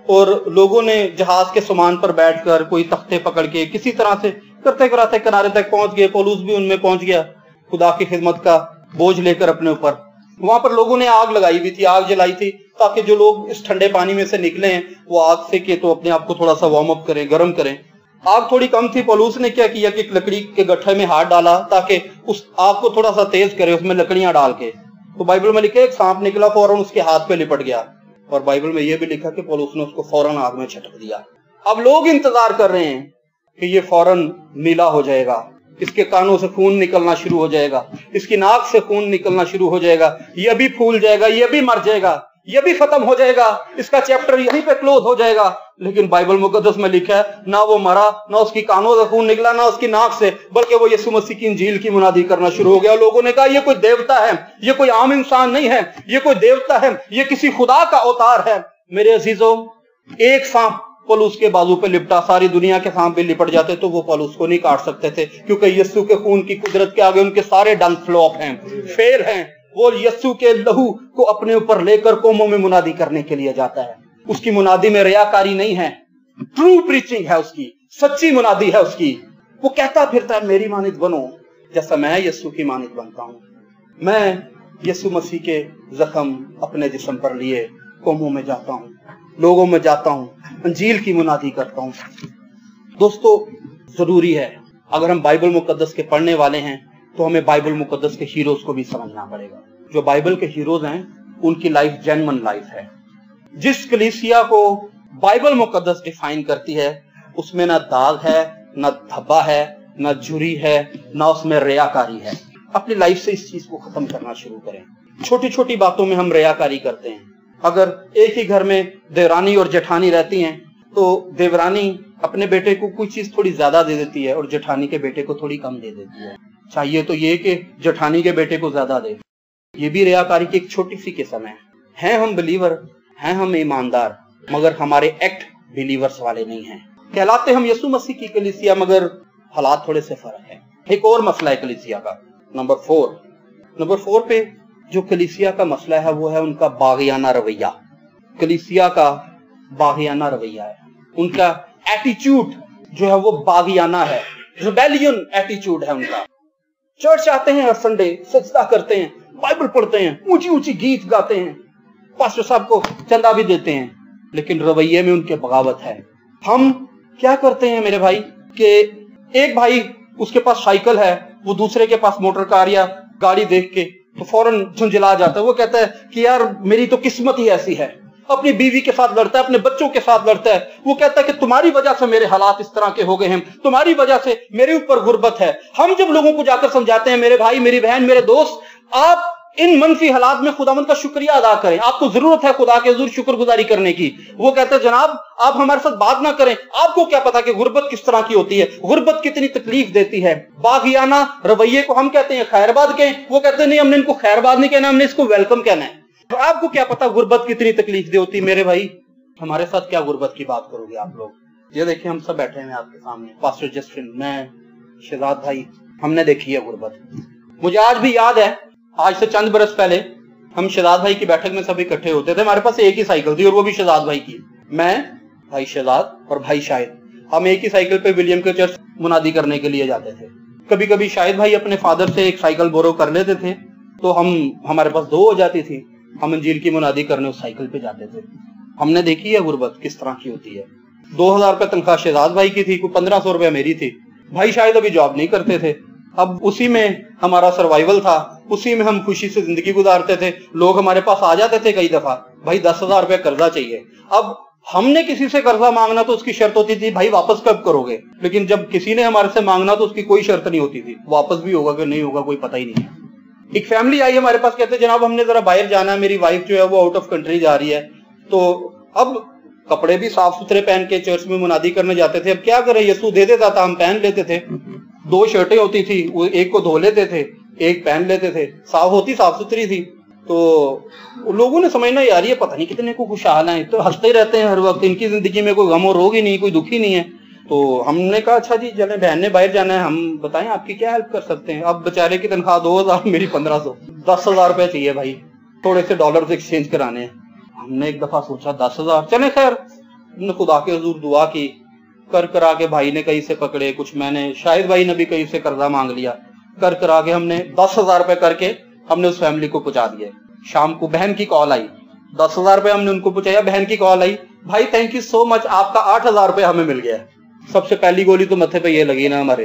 और लोगों ने जहाज के सामान पर बैठकर कोई तख्ते पकड़ के किसी तरह से करते कराते किनारे तक पहुंच गए। पौलुस भी उनमें पहुंच गया, खुदा की खिदमत का बोझ लेकर अपने ऊपर। वहां पर लोगों ने आग लगाई हुई थी, आग जलाई थी, ताकि जो लोग इस ठंडे पानी में से निकले हैं वो आग से के तो अपने आप को थोड़ा सा वार्म अप करें, गर्म करें। आग थोड़ी कम थी, पौलुस ने क्या किया कि एक लकड़ी के गट्ठे में हाथ डाला ताकि उस आग को थोड़ा सा तेज करे, उसमें लकड़ियां डाल के। तो बाइबल में लिखा एक सांप निकला, फौरन उसके हाथ पे लिपट गया, और बाइबल में यह भी लिखा कि पौलुस ने उसको फौरन आग में छटक दिया। अब लोग इंतजार कर रहे हैं कि ये फौरन नीला हो जाएगा, इसके कानों से खून निकलना शुरू हो जाएगा, इसकी नाक से खून निकलना शुरू हो जाएगा, ये भी फूल जाएगा, ये भी मर जाएगा, ये भी खत्म हो जाएगा, इसका चैप्टर यहीं पे क्लोज हो जाएगा। लेकिन बाइबल मुकद्दस में लिखा है ना वो मरा, ना उसकी कानों से खून निकला, ना उसकी नाक से, बल्कि वो यीशु मसीह की इंजील की मुनादी करना शुरू हो गया। लोगों ने कहा ये कोई देवता है, ये कोई आम इंसान नहीं है, ये कोई देवता है, ये किसी खुदा का अवतार है। मेरे अजीजों, एक सांप पौलुस के बाजू पे लिपटा, सारी दुनिया के सांप भी लिपट जाते तो वो पौलुस को नहीं काट सकते थे, क्योंकि यीशु के खून की कुदरत के आगे उनके सारे डंक फ्लॉप हैं, फेल हैं। वो यीशु के लहू को अपने ऊपर लेकर कौमों में मुनादी करने के लिए जाता है। उसकी मुनादी में रियाकारी नहीं है, ट्रू प्रीचिंग है उसकी, सच्ची मुनादी है उसकी। वो कहता फिरता है मेरी मानित बनो जैसा मैं यीशु की मानित बनता हूं। मैं यीशु मसीह के जख्म अपने जिस्म पर लिए कौमों में जाता हूं, लोगों में जाता हूं, अंजील की मुनादी करता हूं। दोस्तों, जरूरी है अगर हम बाइबल मुकद्दस के पढ़ने वाले हैं तो हमें बाइबल मुकद्दस के हीरोज को भी समझना पड़ेगा। जो बाइबल के हीरोज हैं उनकी लाइफ जेन्युइन लाइफ है। जिस कलीसिया को बाइबल मुकद्दस डिफाइन करती है उसमें ना दाग है, ना धब्बा है, ना झुरी है, ना उसमें रियाकारी है। अपनी लाइफ से इस चीज को खत्म करना शुरू करें। छोटी छोटी बातों में हम रियाकारी करते हैं। अगर एक ही घर में देवरानी और जेठानी रहती हैं तो देवरानी अपने बेटे को कोई चीज थोड़ी ज्यादा दे देती है और जेठानी के बेटे को थोड़ी कम दे देती है। चाहिए तो ये कि जेठानी के बेटे को ज्यादा दे। ये भी रियाकारी की एक छोटी सी किस्म है। हम बिलीवर हैं, हम ईमानदार, मगर हमारे एक्ट बिलीवर्स वाले नहीं हैं। कहलाते हम यीशु मसीह की कलीसिया, मगर हालात थोड़े से फर्क है। एक और मसला है कलीसिया का, नंबर 4 पे जो कलीसिया का मसला है वो है उनका बागियाना रवैया। कलीसिया का बागियाना रवैया है, उनका एटीट्यूड जो है वो बागियाना है, रिबेलियन एटीट्यूड है उनका। चर्च आते हैं हर संडे, सजदा करते हैं, बाइबल पढ़ते हैं, ऊंची ऊंची गीत गाते हैं, पास्टर साहब को चंदा भी देते हैं, लेकिन रवैये में उनके बगावत है। हम क्या करते हैं मेरे भाई कि एक भाई उसके पास साइकिल है, वो दूसरे के पास मोटर कार या गाड़ी देख के तो फौरन झुंझला जाता है। वो कहता है कि यार मेरी तो किस्मत ही ऐसी है। अपनी बीवी के साथ लड़ता है, अपने बच्चों के साथ लड़ता है। वो कहता है कि तुम्हारी वजह से मेरे हालात इस तरह के हो गए हैं, तुम्हारी वजह से मेरे ऊपर गुर्बत है। हम जब लोगों को जाकर समझाते हैं मेरे भाई, मेरी बहन, मेरे दोस्त, आप इन मनफी हालात में खुदावंद का शुक्रिया अदा करें, आपको जरूरत है खुदा के हुजूर शुक्रगुजारी करने की। वो कहते हैं जनाब आप हमारे साथ बात ना करें, आपको क्या पता कि गुर्बत किस तरह की होती है, गुर्बत कितनी तकलीफ देती है। बागियाना रवैये को हम कहते हैं खैरबाद के, वो कहते हैं नहीं हमने इनको खैरबाद नहीं कहना, हमने इसको वेलकम कहना है। तो आपको क्या पता गुर्बत कितनी तकलीफ दे होती। मेरे भाई हमारे साथ क्या गुर्बत की बात करोगे आप लोग। ये देखिए हम सब बैठे हैं आपके सामने, पास्टर जस्टिन, मैं, शहजाद भाई, हमने देखी है गुर्बत। मुझे आज भी याद है, आज से चंद बरस पहले हम शहजाद भाई की बैठक में सब इकट्ठे होते थे। हमारे पास एक ही साइकिल थी और वो भी शहजाद भाई की। मैं, भाई शहजाद और भाई शाहिद, हम एक ही साइकिल पे विलियम के चर्च मुनादी करने के लिए जाते थे। कभी कभी शाहिद भाई अपने फादर से एक साइकिल बोरो कर लेते थे तो हमारे पास 2 हो जाती थी। हम अंजील की मुनादी करने उस साइकिल पे जाते थे। हमने देखी है गुर्बत किस तरह की होती है। 2000 रुपए तनख्वाह शहजाद भाई की थी, कोई 1500 रुपया मेरी थी। भाई शायद अभी जॉब नहीं करते थे, अब उसी में हमारा सर्वाइवल था, उसी में हम खुशी से जिंदगी गुजारते थे। लोग हमारे पास आ जाते थे कई दफा, भाई 10,000 रुपया कर्जा चाहिए। अब हमने किसी से कर्जा मांगना तो उसकी शर्त होती थी भाई वापस कब करोगे, लेकिन जब किसी ने हमारे से मांगना तो उसकी कोई शर्त नहीं होती थी, वापस भी होगा कि नहीं होगा कोई पता ही नहीं है। एक फैमिली आई हमारे पास, कहते जनाब हमने जरा बाहर जाना है, मेरी वाइफ जो है वो आउट ऑफ कंट्री जा रही है, तो अब कपड़े भी साफ सुथरे पहन के चर्च में मुनादी करने जाते थे। अब क्या करें, यीशु दे देता था, हम पहन लेते थे। 2 शर्टें होती थी, वो एक को धो लेते थे, एक पहन लेते थे, साफ सुथरी थी। तो लोगों ने समझना यार ये पता नहीं कितने को खुशहाल हैं, तो हंसते रहते हैं हर वक्त, इनकी जिंदगी में कोई गम और रोग ही नहीं, कोई दुखी नहीं है। तो हमने कहा अच्छा जी चले, बहन ने बाहर जाना है, हम बताएं आपकी क्या हेल्प कर सकते हैं। अब बेचारे की तनख्वाह 2000, मेरी 1500, 10,000 रुपए चाहिए भाई, थोड़े से डॉलर एक्सचेंज कराने हैं। हमने एक दफा सोचा 10,000 चले, खैर हमने खुदा के हुजूर दुआ की, कर करा के भाई ने कहीं से पकड़े, कुछ मैंने, शाहिद भाई ने भी कहीं से कर्जा मांग लिया, कर करा के हमने 10,000 रुपए करके हमने उस फैमिली को पहुंचा दिया। शाम को बहन की कॉल आई, 10,000 रुपये हमने उनको पहुंचाया, बहन की कॉल आई, भाई थैंक यू सो मच, आपका 8,000 रुपये हमें मिल गया। सबसे पहली गोली तो मत्थे पे ये लगी ना हमारे,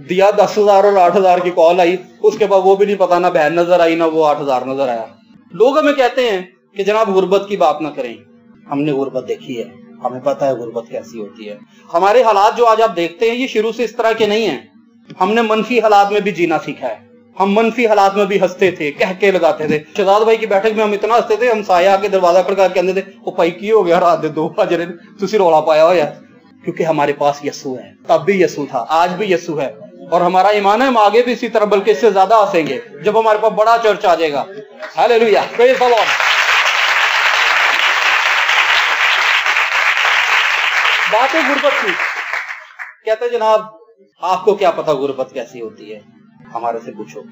दिया 10,000 और 8,000 की कॉल आई, उसके बाद वो भी नहीं पता, ना बहन नजर आई ना वो 8,000 नजर आया। लोग हमें कहते हैं कि जनाब गुर्बत की बात ना करें, हमने गुर्बत देखी है, हमें पता है गुर्बत कैसी होती है। हमारे हालात जो आज आप देखते हैं ये शुरू से इस तरह के नहीं है, हमने मनफी हालात में भी जीना सीखा है। हम मनफी हालात में भी हंसते थे, कह के लगाते थे। शहजाद भाई की बैठक में हम इतना हंसते थे, हम साया के दरवाजा खड़का के कहते थे वो भाई की हो गया रात दे 2 बजे तुसी रोला पाया हो यार, क्योंकि हमारे पास यसू है। तब भी यसू था, आज भी यसू है, और हमारा ईमान है हम आगे भी इसी तरह बल्कि इससे ज्यादा हंसेंगे जब हमारे पास बड़ा चर्च आ जाएगा। Hallelujah, praise the Lord. बात है गुर्बत की, कहते जनाब आपको क्या पता गुर्बत कैसी होती है, हमारे से पूछो।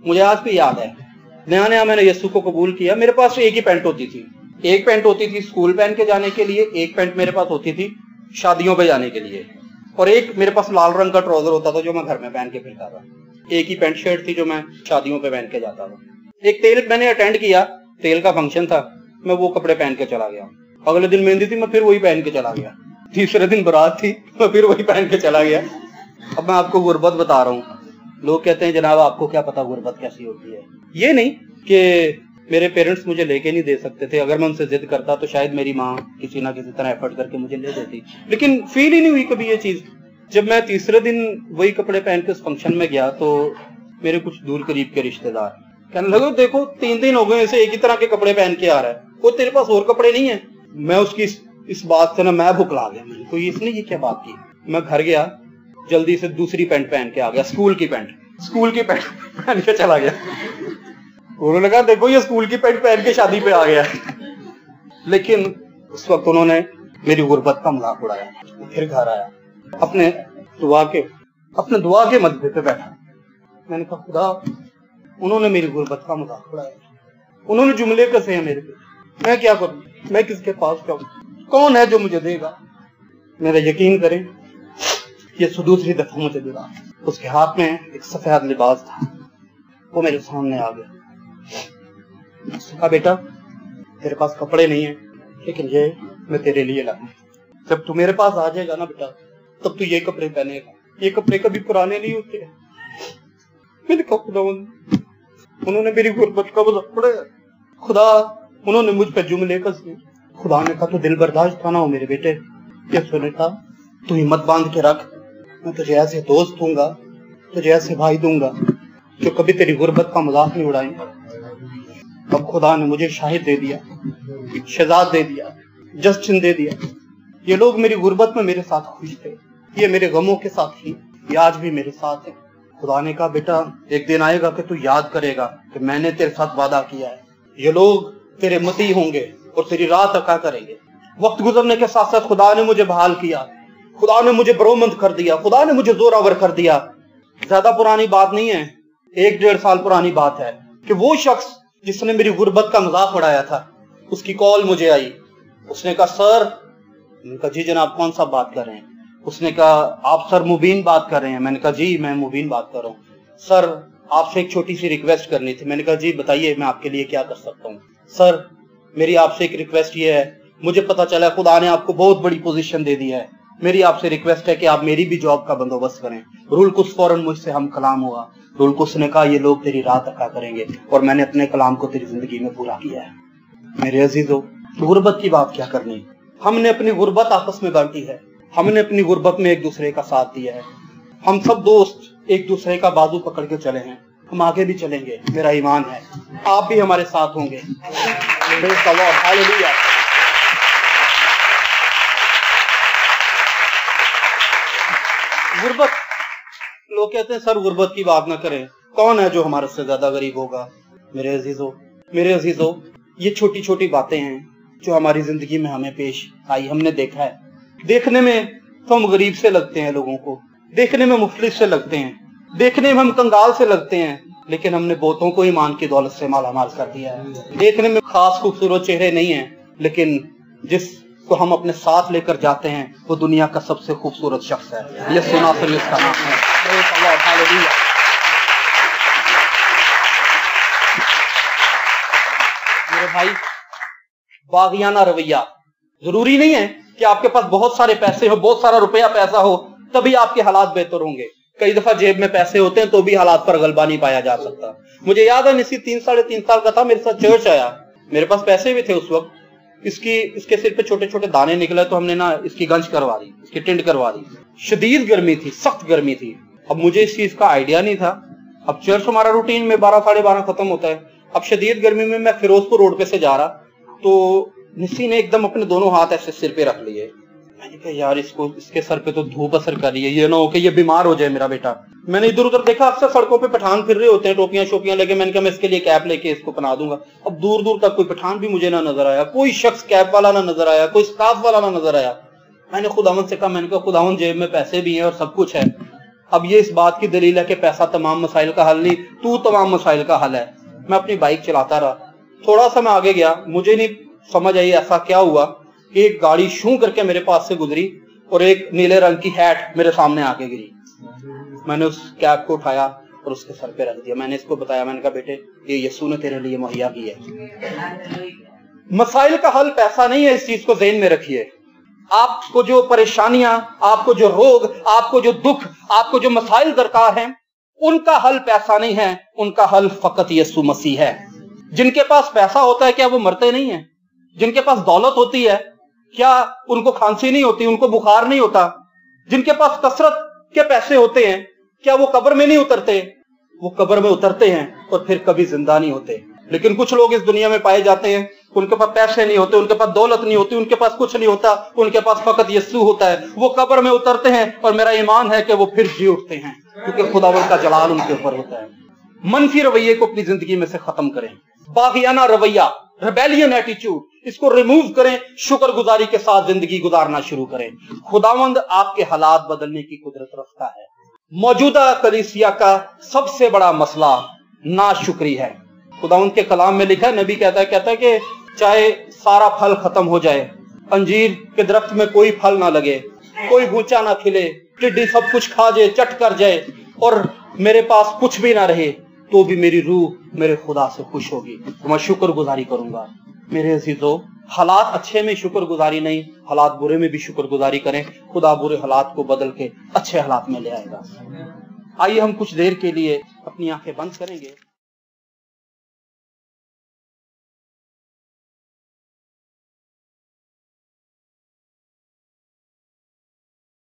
मुझे आज भी याद है, नया नया मैंने यीशु को कबूल किया, मेरे पास एक ही पैंट होती थी। एक पैंट होती थी स्कूल पहन के जाने के लिए, एक पैंट मेरे पास होती थी शादियों पे जाने के लिए, और एक मेरे पास लाल रंग का ट्राउजर होता था जो मैं घर में पहन के फिरता था। एक ही पैंट शर्ट थी जो मैं शादियों पे पहन के जाता था। एक तेल मैंने अटेंड किया, तेल का फंक्शन था, मैं वो कपड़े पहन के चला गया। अगले दिन मेहंदी थी, मैं फिर वही पहन के चला गया। तीसरे दिन बारात थी, मैं फिर वही पहन के चला गया। अब मैं आपको गुर्बत बता रहा हूँ। लोग कहते हैं जनाब आपको क्या पता गुर्बत कैसी होती है। ये नहीं कि मेरे पेरेंट्स मुझे लेके नहीं दे सकते थे, अगर मैं उनसे जिद करता तो शायद मेरी माँ किसी ना किसी तरह एफर्ट करके मुझे ले देती, लेकिन फील ही नहीं हुई कभी ये चीज। जब मैं तीसरे दिन वही कपड़े पहन के उस फंक्शन में गया तो मेरे कुछ दूर करीब के रिश्तेदार कहने लगे देखो 3 दिन हो गए इसे एक ही तरह के कपड़े पहन के आ रहा है, वो तेरे पास और कपड़े नहीं है। मैं उसकी इस बात से ना मैं भुखला गया, मुझे कोई इसने ये क्या बात की। मैं घर गया, जल्दी से दूसरी पैंट पहन के आ गया, स्कूल की पैंट पहन के चला गया। उन्होंने कहा देखो ये स्कूल की पैंट पहन के शादी पे आ गया। लेकिन उस वक्त उन्होंने मेरी गुर्बत का मजाक उड़ाया। फिर घर आया, अपने दुआ के मदबे पे बैठा। मैंने कहा खुदा उन्होंने मेरी गुर्बत का मजाक उड़ाया, उन्होंने जुमले कसे हैं मेरे पे, मैं क्या करूं, मैं किसके पास जाऊं, कौन है जो मुझे देगा। मेरा यकीन करें ये दूसरी दफा मुझे मिला, उसके हाथ में एक सफेद लिबास था, वो मेरे सामने आ गया। उसने कहा बेटा तेरे पास कपड़े नहीं है, लेकिन ये मैं तेरे लिए लाऊं, जब तू मेरे पास आ जाएगा ना बेटा तब तू ये कपड़े पहनेगा, ये कपड़े कभी पुराने नहीं होते। मैंने कहा खुदा उन्होंने मेरी गुर्बत का मजाक उड़ाया, खुदा उन्होंने मुझ पे जुमले कसे। खुदा ने कहा तू दिल बर्दाश्त था ना हो मेरे बेटे। यीशु ने कहा तू हिम्मत बांध के रख, मैं तुझे ऐसे दोस्त दूंगा, तुझे ऐसे भाई दूंगा जो कभी तेरी गुर्बत का मजाक नहीं उड़ाएंगे। अब खुदा ने मुझे शाहिद दे दिया, शहजाद दे दिया, जस्टिन दे दिया। ये लोग मेरी गुर्बत में मेरे साथ खुश थे, ये मेरे गमों के साथ थी, ये आज भी मेरे साथ है। खुदा ने कहा बेटा एक दिन आएगा कि तू याद करेगा कि मैंने तेरे साथ वादा किया है, ये लोग तेरे मती होंगे और तेरी रात अका करेंगे। वक्त गुजरने के साथ साथ खुदा ने मुझे बहाल किया, खुदा ने मुझे बरोमंद कर दिया, खुदा ने मुझे जोरावर कर दिया। ज्यादा पुरानी बात नहीं है, 1-1.5 साल पुरानी बात है कि वो शख्स जिसने मेरी गुर्बत का मजाक उड़ाया था उसकी कॉल मुझे आई। उसने कहा सर, मैंने कहा जी जनाब कौन सा बात कर रहे हैं। उसने कहा आप सर मुबीन बात कर रहे हैं। मैंने कहा जी मैं मुबीन बात कर रहा हूँ। सर आपसे एक छोटी सी रिक्वेस्ट करनी थी। मैंने कहा जी बताइए मैं आपके लिए क्या कर सकता हूँ। सर मेरी आपसे एक रिक्वेस्ट ये है, मुझे पता चला खुदा ने आपको बहुत बड़ी पोजीशन दे दी है, मेरी आपसे रिक्वेस्ट है कि आप मेरी भी जॉब का बंदोबस्त करें। रूल कुछ फौरन मुझसे हम कलाम हुआ। रूल कुछ ने कहा ये लोग तेरी रात अका करेंगे, और मैंने अपने कलाम को तेरी जिंदगी में पूरा किया है। मेरे अजीजों गुर्बत की बात क्या करनी, हमने अपनी गुर्बत आपस में बांटी है, हमने अपनी गुर्बत में एक दूसरे का साथ दिया है। हम सब दोस्त एक दूसरे का बाजू पकड़ के चले हैं, हम आगे भी चलेंगे, मेरा ईमान है आप भी हमारे साथ होंगे। हालेलुया। गुर्बत, लोग कहते हैं सर गुर्बत की बात ना करें, कौन है जो हमारे से ज्यादा गरीब होगा। मेरे अजीजों ये छोटी छोटी बातें हैं जो हमारी जिंदगी में हमें पेश आई, हमने देखा है। देखने में तो हम गरीब से लगते हैं, लोगों को देखने में मुफ्लिस से लगते हैं, देखने में हम कंगाल से लगते हैं, लेकिन हमने बहुतों को ईमान की दौलत से मालामाल कर दिया है। देखने में खास खूबसूरत चेहरे नहीं है, लेकिन जिसको हम अपने साथ लेकर जाते हैं वो दुनिया का सबसे खूबसूरत शख्स है। यीशु नासरी उसका नाम है। मेरे भाई, बागियाना रवैया। जरूरी नहीं है कि आपके पास बहुत सारे पैसे हो, बहुत सारा रुपया पैसा हो तभी आपके हालात बेहतर होंगे। कई दफा जेब में पैसे होते हैं तो भी हालात पर गलबा नहीं पाया जा सकता। मुझे याद है निसी 3-3.5 साल का था, मेरे साथ चर्च आया, मेरे पास पैसे भी थे उस वक्त। इसके सिर पे छोटे छोटे दाने निकले तो हमने ना इसकी गंज करवा दी, इसकी टिंड करवा दी। शदीद गर्मी थी, सख्त गर्मी थी। अब मुझे इस चीज का आइडिया नहीं था। अब चर्च हमारा रूटीन में 12-12:30 खत्म होता है। अब शदीद गर्मी में मैं फिरोजपुर रोड पे से जा रहा तो निसी ने एकदम अपने दोनों हाथ ऐसे सिर पे रख लिए। मैंने कहा यार इसके सर पे तो धूप असर कर रही है, ये ना हो कि ये बीमार हो जाए मेरा बेटा। मैंने इधर उधर देखा, अक्सर सड़कों पे पठान फिर रहे होते हैं टोपियां शोपियां लेके। मैंने कहा मैं इसके लिए कैप लेके इसको पहना दूंगा। अब दूर दूर तक कोई पठान भी मुझे ना नजर आया, कोई शख्स कैप वाला ना नजर आया, कोई स्टाफ वाला ना नजर आया। मैंने खुदावंद से कहा, मैंने कहा खुदावंद जेब में पैसे भी हैं और सब कुछ है। अब ये इस बात की दलील है कि पैसा तमाम मसाइल का हल नहीं, तू तमाम मसाइल का हल है। मैं अपनी बाइक चलाता रहा, थोड़ा सा मैं आगे गया, मुझे नहीं समझ आई ऐसा क्या हुआ। एक गाड़ी शू करके मेरे पास से गुजरी और एक नीले रंग की हैट मेरे सामने आके गिरी। मैंने उस कैप को उठाया और उसके सर पे रख दिया। मैंने इसको बताया, मैंने कहा बेटे ये यीशु ने तेरे लिए मुहैया की है। मसाइल का हल पैसा नहीं है, इस चीज को ज़हन में रखिए। आपको जो परेशानियां, आपको जो रोग, आपको जो दुख, आपको जो मसाइल दरकार हैं, उनका हल पैसा नहीं है, उनका हल फकत यीशु मसीह है। जिनके पास पैसा होता है क्या वो मरते नहीं है? जिनके पास दौलत होती है क्या उनको खांसी नहीं होती, उनको बुखार नहीं होता? जिनके पास कसरत के पैसे होते हैं क्या वो कब्र में नहीं उतरते? वो कब्र में उतरते हैं और फिर कभी जिंदा नहीं होते। लेकिन कुछ लोग इस दुनिया में पाए जाते हैं, उनके पास पैसे नहीं होते, उनके पास दौलत नहीं होती, उनके पास कुछ नहीं होता, उनके पास फकत यीशु होता है। वो कब्र में उतरते हैं और मेरा ईमान है कि वो फिर जी उठते हैं, क्योंकि खुदावंद का जलाल उनके ऊपर होता है। मनफी रवैये को अपनी जिंदगी में से खत्म करें। बागियाना रवैया, रेबेलियन एटीट्यूड, इसको रिमूव करें। शुक्रगुजारी के साथ जिंदगी गुजारना शुरू करें। खुदावंद आपके हालात बदलने की कुदरत रखता है। मौजूदा कलीसिया का सबसे बड़ा मसला नाशुक्री है। खुदावंद के कलाम में लिखा है, नबी कहता है कि चाहे सारा फल खत्म हो जाए, अंजीर के दरख्त में कोई फल ना लगे, कोई भूचा ना खिले, टिड्डी सब कुछ खा जाए, चट कर जाए और मेरे पास कुछ भी ना रहे, तो भी मेरी रूह मेरे खुदा से खुश होगी, तो मैं शुक्रगुजारी करूंगा। मेरे अजीजों, हालात अच्छे में शुक्रगुजारी नहीं, हालात बुरे में भी शुक्रगुजारी करें। खुदा बुरे हालात को बदल के अच्छे हालात में ले आएगा। आइए हम कुछ देर के लिए अपनी आंखें बंद करेंगे।